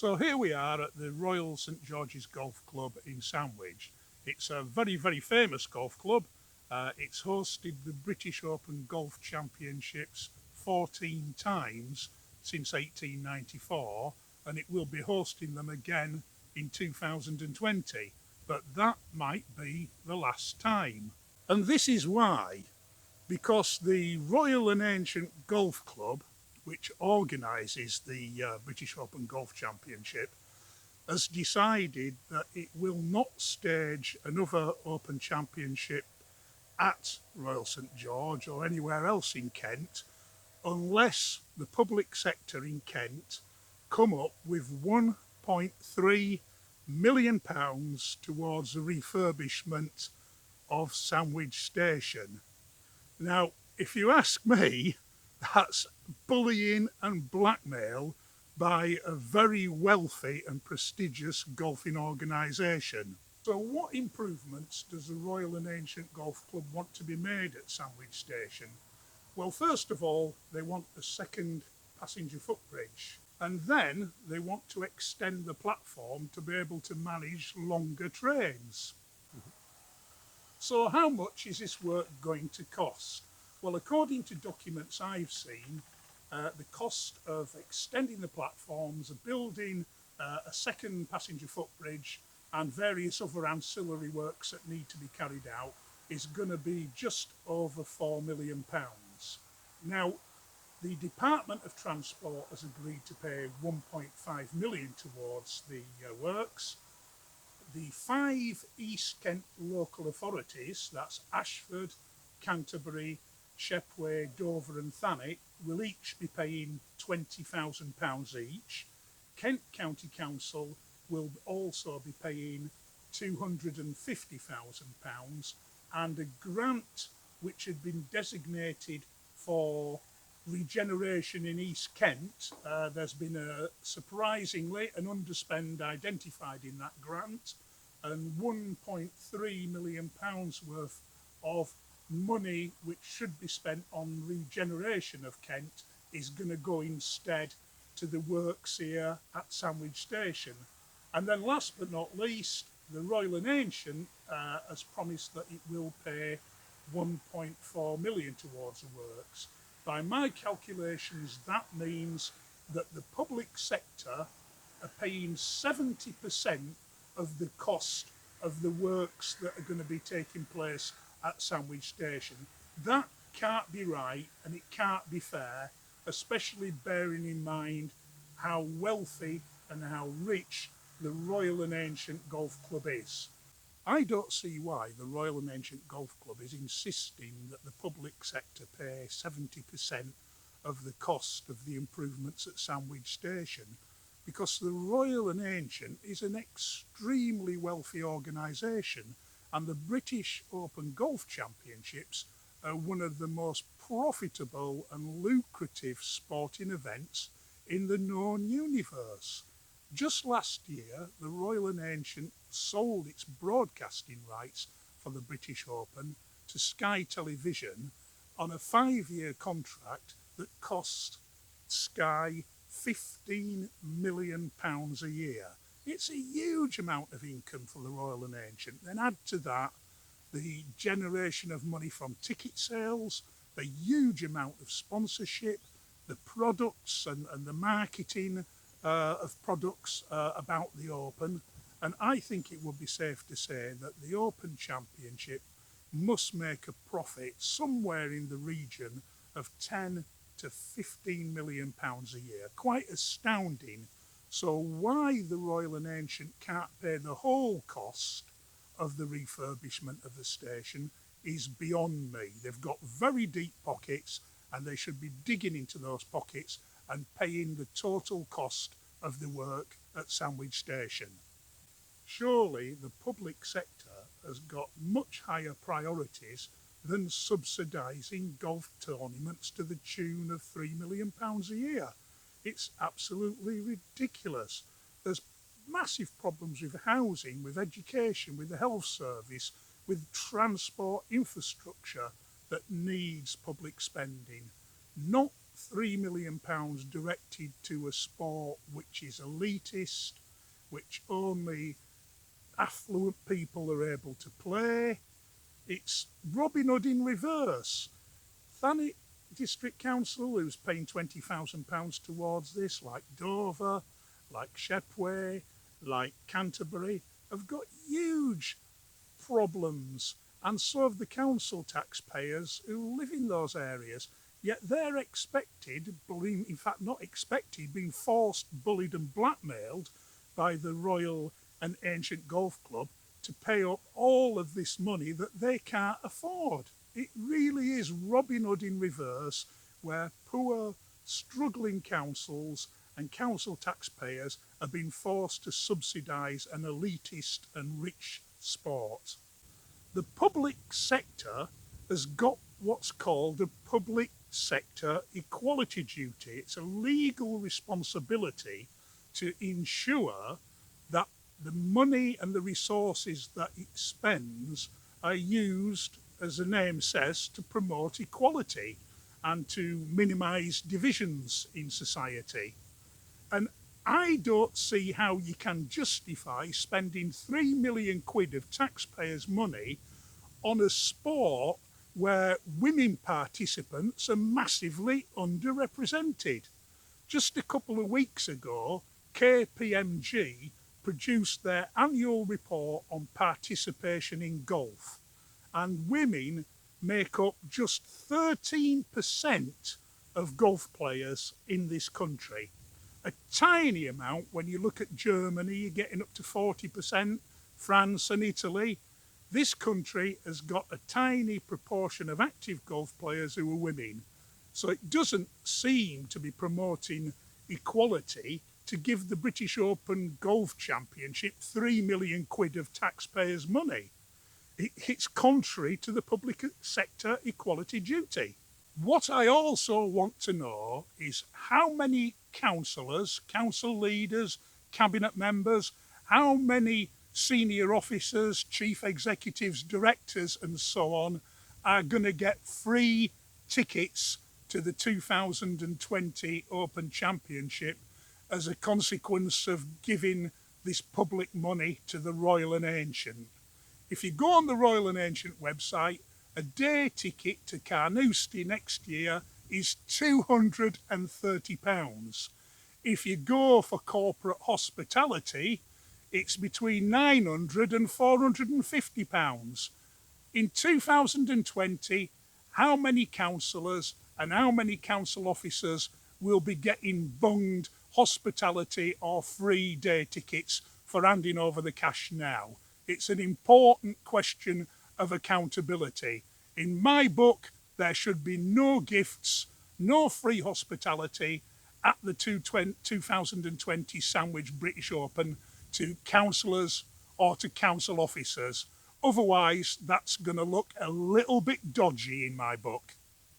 So here we are at the Royal St George's Golf Club in Sandwich. It's a very, very famous golf club. It's hosted the British Open Golf Championships 14 times since 1894, and it will be hosting them again in 2020. But that might be the last time. And this is why, because the Royal and Ancient Golf Club, which organises the British Open Golf Championship, has decided that it will not stage another Open Championship at Royal St George or anywhere else in Kent unless the public sector in Kent come up with £1.3 million towards the refurbishment of Sandwich Station. Now, if you ask me, that's bullying and blackmail by a very wealthy and prestigious golfing organisation. So what improvements does the Royal and Ancient Golf Club want to be made at Sandwich Station? Well, first of all, they want a second passenger footbridge, and then they want to extend the platform to be able to manage longer trains. So how much is this work going to cost? Well, according to documents I've seen, the cost of extending the platforms, building a second passenger footbridge and various other ancillary works that need to be carried out is going to be just over £4 million. Now, the Department of Transport has agreed to pay 1.5 million towards the works. The 5 East Kent local authorities, that's Ashford, Canterbury, Shepway, Dover and Thanet, will each be paying £20,000 each. Kent County Council will also be paying £250,000, and a grant which had been designated for regeneration in East Kent, there's been surprisingly an underspend identified in that grant, and £1.3 million worth of money which should be spent on regeneration of Kent is going to go instead to the works here at Sandwich Station. And then last but not least, the Royal and Ancient has promised that it will pay 1.4 million towards the works. By my calculations, that means that the public sector are paying 70% of the cost of the works that are going to be taking place at Sandwich Station. That can't be right and it can't be fair, especially bearing in mind how wealthy and how rich the Royal and Ancient Golf Club is. I don't see why the Royal and Ancient Golf Club is insisting that the public sector pay 70% of the cost of the improvements at Sandwich Station, because the Royal and Ancient is an extremely wealthy organisation, and the British Open Golf Championships are one of the most profitable and lucrative sporting events in the known universe. Just last year, the Royal and Ancient sold its broadcasting rights for the British Open to Sky Television on a 5-year contract that cost Sky £15 million a year. It's a huge amount of income for the Royal and Ancient. Then add to that the generation of money from ticket sales, the huge amount of sponsorship, the products and the marketing of products about the Open. And I think it would be safe to say that the Open Championship must make a profit somewhere in the region of 10 to 15 million pounds a year. Quite astounding. So why the Royal and Ancient can't pay the whole cost of the refurbishment of the station is beyond me. They've got very deep pockets and they should be digging into those pockets and paying the total cost of the work at Sandwich Station. Surely the public sector has got much higher priorities than subsidising golf tournaments to the tune of £3 million a year. It's absolutely ridiculous. There's massive problems with housing, with education, with the health service, with transport infrastructure that needs public spending, not £3 million directed to a sport which is elitist, which only affluent people are able to play. It's Robin Hood in reverse. Thanet District Council, who's paying £20,000 towards this, like Dover, like Shepway, like Canterbury, have got huge problems, and so have the council taxpayers who live in those areas. Yet they're expected, in fact not expected, being forced, bullied and blackmailed by the Royal and Ancient Golf Club to pay up all of this money that they can't afford. It really is Robin Hood in reverse, where poor, struggling councils and council taxpayers are being forced to subsidise an elitist and rich sport. The public sector has got what's called a public sector equality duty. It's a legal responsibility to ensure that the money and the resources that it spends are used, as the name says, to promote equality and to minimise divisions in society. And I don't see how you can justify spending £3 million of taxpayers' money on a sport where women participants are massively underrepresented. Just a couple of weeks ago, KPMG produced their annual report on participation in golf, and women make up just 13% of golf players in this country. A tiny amount when you look at Germany, you're getting up to 40%, France and Italy. This country has got a tiny proportion of active golf players who are women. So it doesn't seem to be promoting equality to give the British Open Golf Championship £3 million of taxpayers' money. It's contrary to the public sector equality duty. What I also want to know is how many councillors, council leaders, cabinet members, how many senior officers, chief executives, directors and so on are going to get free tickets to the 2020 Open Championship as a consequence of giving this public money to the Royal and Ancient. If you go on the Royal and Ancient website, a day ticket to Carnoustie next year is £230. If you go for corporate hospitality, it's between £900 and £450. In 2020, how many councillors and how many council officers will be getting bunged hospitality or free day tickets for handing over the cash now? It's an important question of accountability. In my book, there should be no gifts, no free hospitality at the 2020 Sandwich British Open to councillors or to council officers. Otherwise, that's going to look a little bit dodgy in my book.